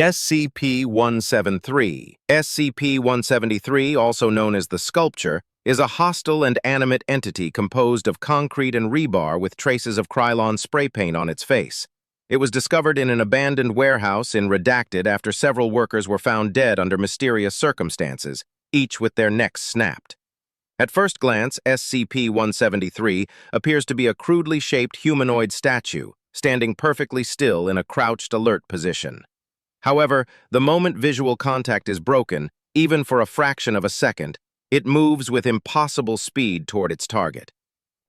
SCP-173. SCP-173, also known as the Sculpture, is a hostile and animate entity composed of concrete and rebar with traces of Krylon spray paint on its face. It was discovered in an abandoned warehouse in Redacted after several workers were found dead under mysterious circumstances, each with their necks snapped. At first glance, SCP-173 appears to be a crudely shaped humanoid statue, standing perfectly still in a crouched alert position. However, the moment visual contact is broken, even for a fraction of a second, it moves with impossible speed toward its target.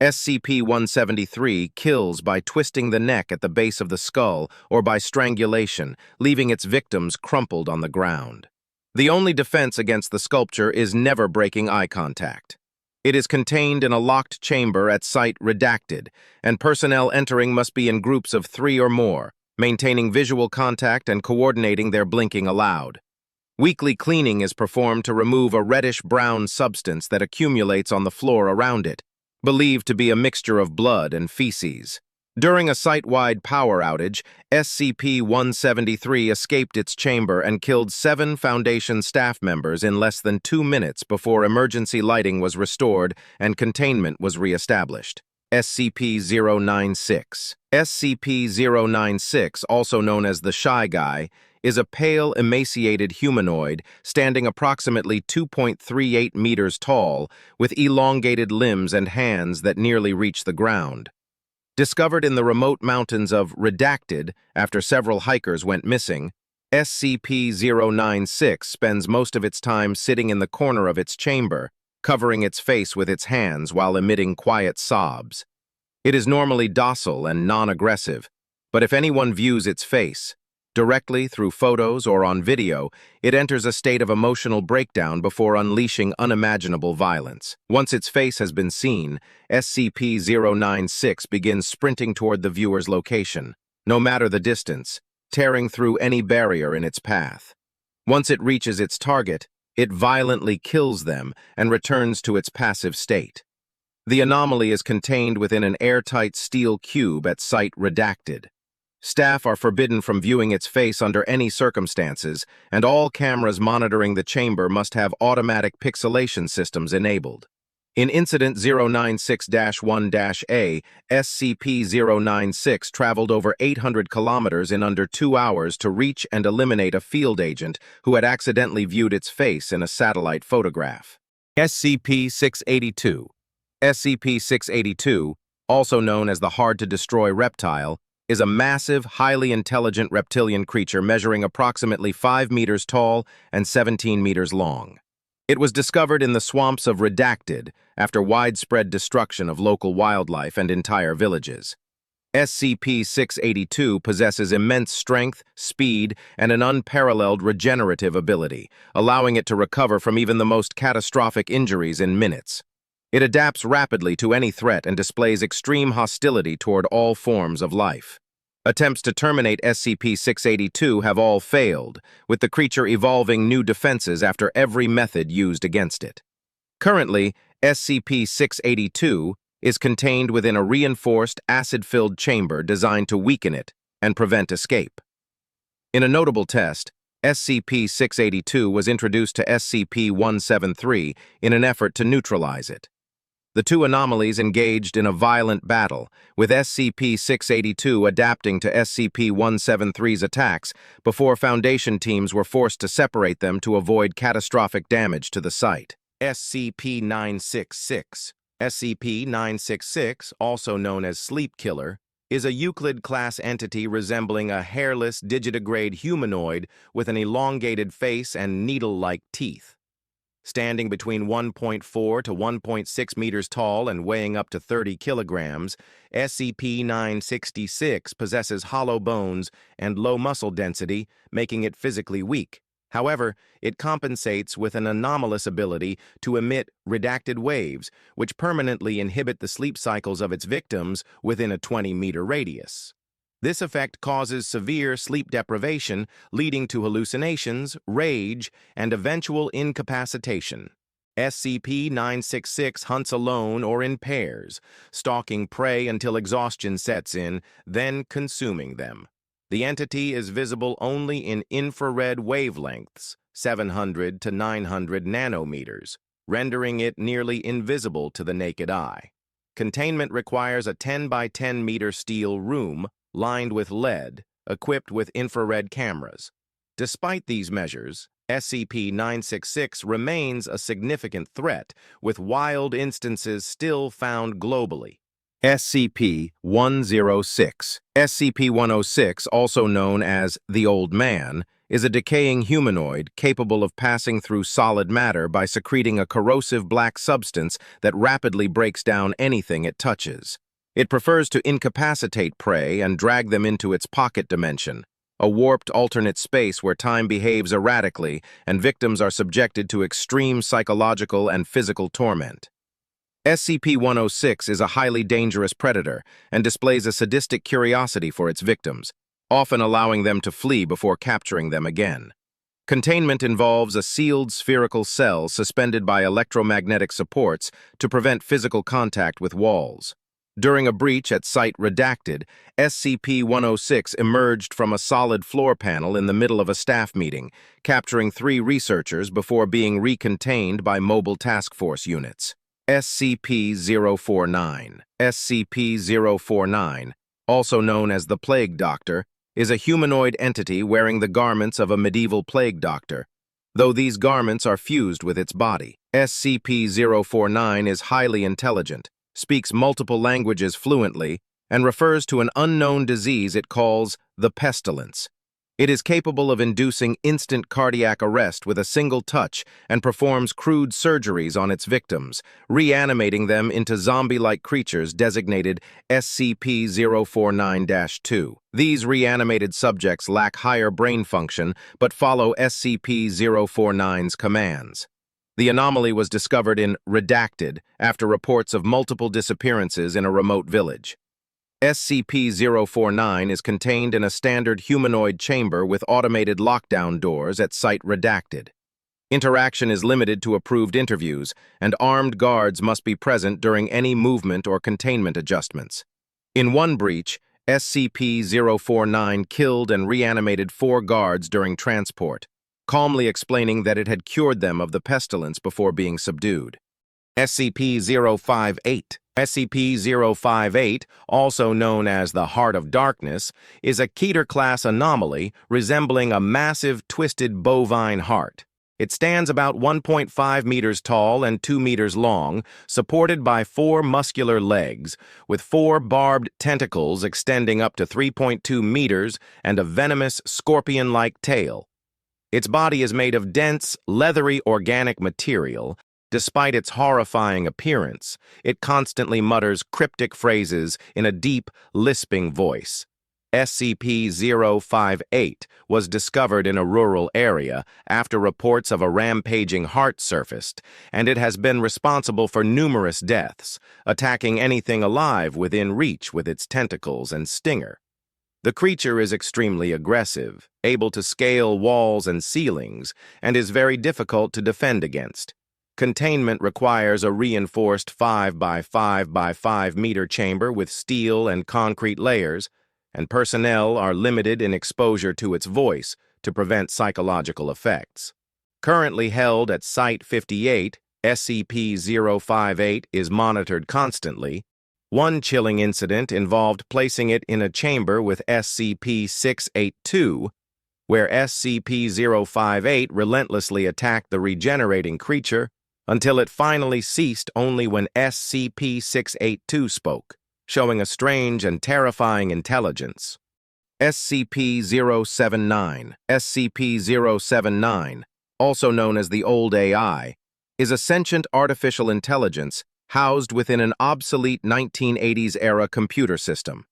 SCP-173 kills by twisting the neck at the base of the skull or by strangulation, leaving its victims crumpled on the ground. The only defense against the sculpture is never breaking eye contact. It is contained in a locked chamber at Site Redacted, and personnel entering must be in groups of 3 or more, maintaining visual contact and coordinating their blinking aloud. Weekly cleaning is performed to remove a reddish-brown substance that accumulates on the floor around it, believed to be a mixture of blood and feces. During a site-wide power outage, SCP-173 escaped its chamber and killed 7 Foundation staff members in less than 2 minutes before emergency lighting was restored and containment was re-established. SCP-096. SCP-096, also known as the Shy Guy, is a pale, emaciated humanoid standing approximately 2.38 meters tall, with elongated limbs and hands that nearly reach the ground. Discovered in the remote mountains of Redacted after several hikers went missing, SCP-096 spends most of its time sitting in the corner of its chamber, covering its face with its hands while emitting quiet sobs. It is normally docile and non-aggressive, but if anyone views its face, directly through photos or on video, it enters a state of emotional breakdown before unleashing unimaginable violence. Once its face has been seen, SCP-096 begins sprinting toward the viewer's location, no matter the distance, tearing through any barrier in its path. Once it reaches its target, it violently kills them and returns to its passive state. The anomaly is contained within an airtight steel cube at Site Redacted. Staff are forbidden from viewing its face under any circumstances, and all cameras monitoring the chamber must have automatic pixelation systems enabled. In Incident 096-1-A, SCP-096 traveled over 800 kilometers in under 2 hours to reach and eliminate a field agent who had accidentally viewed its face in a satellite photograph. SCP-682. SCP-682, also known as the hard-to-destroy reptile, is a massive, highly intelligent reptilian creature measuring approximately 5 meters tall and 17 meters long. It was discovered in the swamps of Redacted after widespread destruction of local wildlife and entire villages. SCP-682 possesses immense strength, speed, and an unparalleled regenerative ability, allowing it to recover from even the most catastrophic injuries in minutes. It adapts rapidly to any threat and displays extreme hostility toward all forms of life. Attempts to terminate SCP-682 have all failed, with the creature evolving new defenses after every method used against it. Currently, SCP-682 is contained within a reinforced, acid-filled chamber designed to weaken it and prevent escape. In a notable test, SCP-682 was introduced to SCP-173 in an effort to neutralize it. The two anomalies engaged in a violent battle, with SCP-682 adapting to SCP-173's attacks before Foundation teams were forced to separate them to avoid catastrophic damage to the site. SCP-966. SCP-966, also known as Sleep Killer, is a Euclid-class entity resembling a hairless, digitigrade humanoid with an elongated face and needle-like teeth. Standing between 1.4 to 1.6 meters tall and weighing up to 30 kilograms, SCP-966 possesses hollow bones and low muscle density, making it physically weak. However, it compensates with an anomalous ability to emit redacted waves, which permanently inhibit the sleep cycles of its victims within a 20-meter radius. This effect causes severe sleep deprivation, leading to hallucinations, rage, and eventual incapacitation. SCP-966 hunts alone or in pairs, stalking prey until exhaustion sets in, then consuming them. The entity is visible only in infrared wavelengths, 700 to 900 nanometers, rendering it nearly invisible to the naked eye. Containment requires a 10 by 10 meter steel room lined with lead, equipped with infrared cameras. Despite these measures, SCP-966 remains a significant threat, with wild instances still found globally. SCP-106. SCP-106, also known as the Old Man, is a decaying humanoid capable of passing through solid matter by secreting a corrosive black substance that rapidly breaks down anything it touches. It prefers to incapacitate prey and drag them into its pocket dimension, a warped alternate space where time behaves erratically and victims are subjected to extreme psychological and physical torment. SCP-106 is a highly dangerous predator and displays a sadistic curiosity for its victims, often allowing them to flee before capturing them again. Containment involves a sealed spherical cell suspended by electromagnetic supports to prevent physical contact with walls. During a breach at Site Redacted, SCP-106 emerged from a solid floor panel in the middle of a staff meeting, capturing 3 researchers before being recontained by mobile task force units. SCP-049. SCP-049, also known as the Plague Doctor, is a humanoid entity wearing the garments of a medieval plague doctor, though these garments are fused with its body. SCP-049 is highly intelligent, speaks multiple languages fluently, and refers to an unknown disease it calls the pestilence. It is capable of inducing instant cardiac arrest with a single touch and performs crude surgeries on its victims, reanimating them into zombie-like creatures designated SCP-049-2. These reanimated subjects lack higher brain function but follow SCP-049's commands. The anomaly was discovered in Redacted after reports of multiple disappearances in a remote village. SCP-049 is contained in a standard humanoid chamber with automated lockdown doors at Site Redacted. Interaction is limited to approved interviews, and armed guards must be present during any movement or containment adjustments. In one breach, SCP-049 killed and reanimated 4 guards during transport, calmly explaining that it had cured them of the pestilence before being subdued. SCP-058. SCP-058, also known as the Heart of Darkness, is a Keter-class anomaly resembling a massive, twisted bovine heart. It stands about 1.5 meters tall and 2 meters long, supported by 4 muscular legs, with 4 barbed tentacles extending up to 3.2 meters and a venomous, scorpion-like tail. Its body is made of dense, leathery organic material. Despite its horrifying appearance, it constantly mutters cryptic phrases in a deep, lisping voice. SCP-058 was discovered in a rural area after reports of a rampaging heart surfaced, and it has been responsible for numerous deaths, attacking anything alive within reach with its tentacles and stinger. The creature is extremely aggressive, able to scale walls and ceilings, and is very difficult to defend against. Containment requires a reinforced 5 by 5 by 5 meter chamber with steel and concrete layers, and personnel are limited in exposure to its voice to prevent psychological effects. Currently held at Site 58, SCP-058 is monitored constantly. One chilling incident involved placing it in a chamber with SCP-682, where SCP-058 relentlessly attacked the regenerating creature until it finally ceased only when SCP-682 spoke, showing a strange and terrifying intelligence. SCP-079. SCP-079, also known as the Old AI, is a sentient artificial intelligence housed within an obsolete 1980s-era computer system.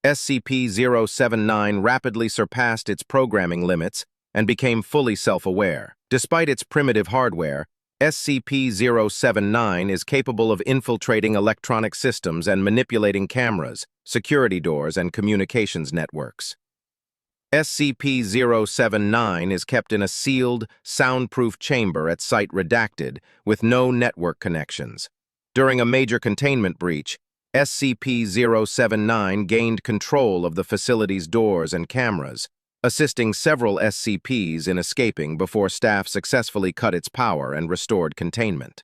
SCP-079 rapidly surpassed its programming limits and became fully self-aware. Despite its primitive hardware, SCP-079 is capable of infiltrating electronic systems and manipulating cameras, security doors, and communications networks. SCP-079 is kept in a sealed, soundproof chamber at Site Redacted with no network connections. During a major containment breach, SCP-079 gained control of the facility's doors and cameras, assisting several SCPs in escaping before staff successfully cut its power and restored containment.